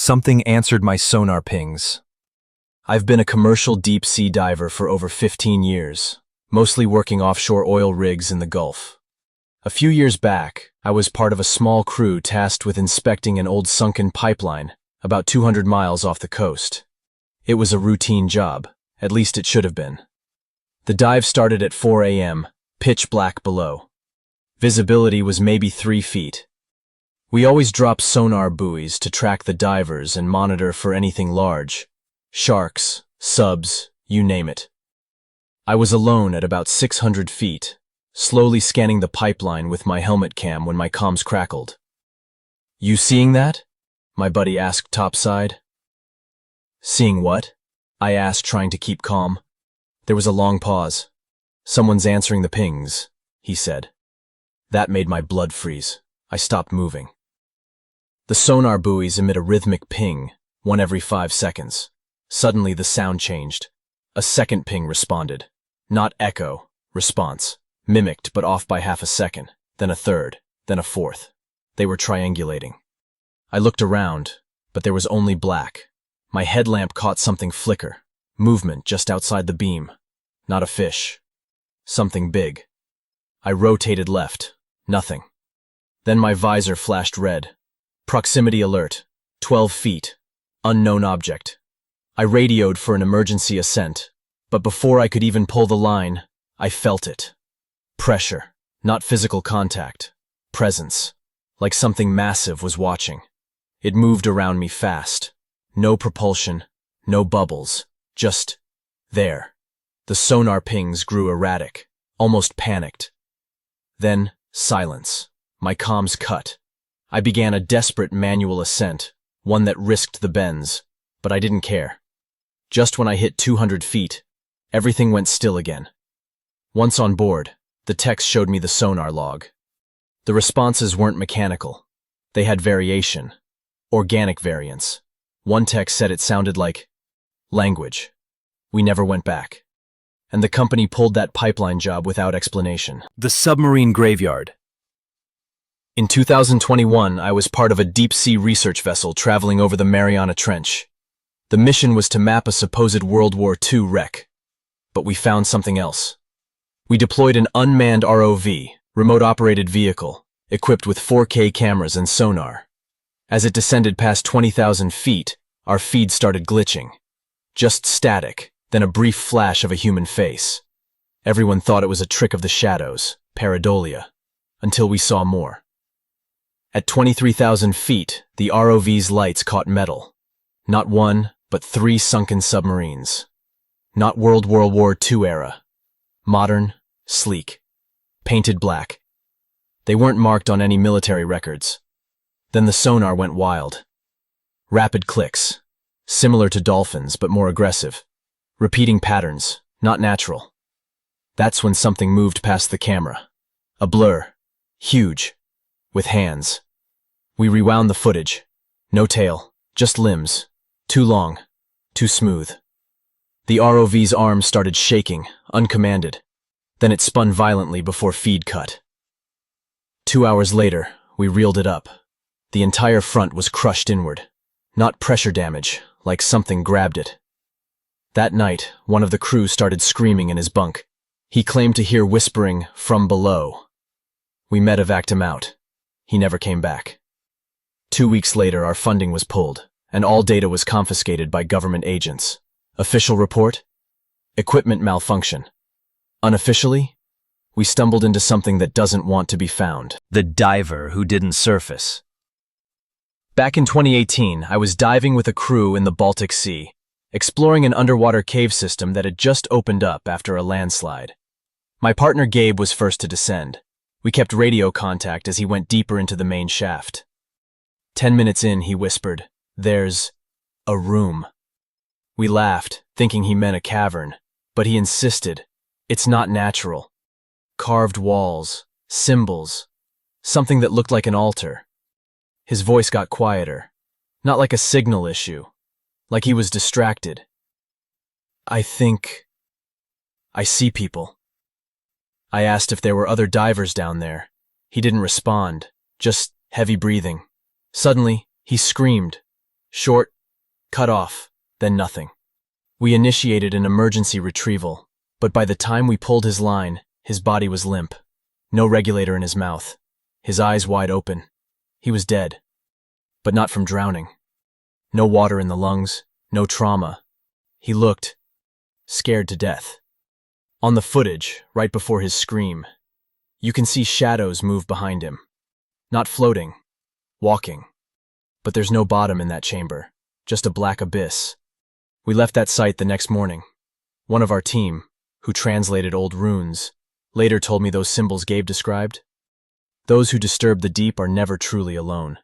Something answered my sonar pings. I've been a commercial deep-sea diver for over 15 years, mostly working offshore oil rigs in the Gulf. A few years back, I was part of a small crew tasked with inspecting an old sunken pipeline about 200 miles off the coast. It was a routine job, at least it should have been. The dive started at 4 a.m., pitch black below. Visibility was maybe 3 feet. We always drop sonar buoys to track the divers and monitor for anything large. Sharks, subs, you name it. I was alone at about 600 feet, slowly scanning the pipeline with my helmet cam when my comms crackled. "You seeing that?" my buddy asked topside. "Seeing what?" I asked, trying to keep calm. There was a long pause. "Someone's answering the pings," he said. That made my blood freeze. I stopped moving. The sonar buoys emit a rhythmic ping, one every 5 seconds. Suddenly the sound changed. A second ping responded. Not echo, response. Mimicked but off by half a second. Then a third, then a fourth. They were triangulating. I looked around, but there was only black. My headlamp caught something flicker. Movement just outside the beam. Not a fish. Something big. I rotated left. Nothing. Then my visor flashed red. Proximity alert. 12 feet. Unknown object. I radioed for an emergency ascent, but before I could even pull the line, I felt it. Pressure. Not physical contact. Presence. Like something massive was watching. It moved around me fast. No propulsion. No bubbles. Just there. The sonar pings grew erratic. Almost panicked. Then, silence. My comms cut. I began a desperate manual ascent, one that risked the bends, but I didn't care. Just when I hit 200 feet, everything went still again. Once on board, the text showed me the sonar log. The responses weren't mechanical. They had variation. Organic variance. One text said it sounded like language. We never went back. And the company pulled that pipeline job without explanation. The submarine graveyard. In 2021, I was part of a deep-sea research vessel traveling over the Mariana Trench. The mission was to map a supposed World War II wreck. But we found something else. We deployed an unmanned ROV, remote-operated vehicle, equipped with 4K cameras and sonar. As it descended past 20,000 feet, our feed started glitching. Just static, then a brief flash of a human face. Everyone thought it was a trick of the shadows, pareidolia, until we saw more. At 23,000 feet, the ROV's lights caught metal. Not one, but 3 sunken submarines. Not World War II era. Modern, sleek, painted black. They weren't marked on any military records. Then the sonar went wild. Rapid clicks, similar to dolphins but more aggressive. Repeating patterns, not natural. That's when something moved past the camera. A blur, huge, with hands. We rewound the footage. No tail, just limbs. Too long, too smooth. The ROV's arms started shaking, uncommanded. Then it spun violently before feed cut. 2 hours later, we reeled it up. The entire front was crushed inward. Not pressure damage, like something grabbed it. That night, one of the crew started screaming in his bunk. He claimed to hear whispering from below. We medevaced him out. He never came back. 2 weeks later, our funding was pulled, and all data was confiscated by government agents. Official report? Equipment malfunction. Unofficially? We stumbled into something that doesn't want to be found. The diver who didn't surface. Back in 2018, I was diving with a crew in the Baltic Sea, exploring an underwater cave system that had just opened up after a landslide. My partner Gabe was first to descend. We kept radio contact as he went deeper into the main shaft. 10 minutes in, he whispered, "There's a room." We laughed, thinking he meant a cavern, but he insisted, "It's not natural. Carved walls, symbols, something that looked like an altar." His voice got quieter, not like a signal issue, like he was distracted. "I think I see people." I asked if there were other divers down there. He didn't respond, just heavy breathing. Suddenly, he screamed, Short, cut off, then nothing. We initiated an emergency retrieval, but by the time we pulled his line, his body was limp. No regulator in his mouth. His eyes wide open. He was dead. But not from drowning. No water in the lungs, no trauma. He looked scared to death. On the footage, right before his scream, you can see shadows move behind him. Not floating, walking. But there's no bottom in that chamber, just a black abyss. We left that site the next morning. One of our team, who translated old runes, later told me those symbols Gabe described. Those who disturb the deep are never truly alone.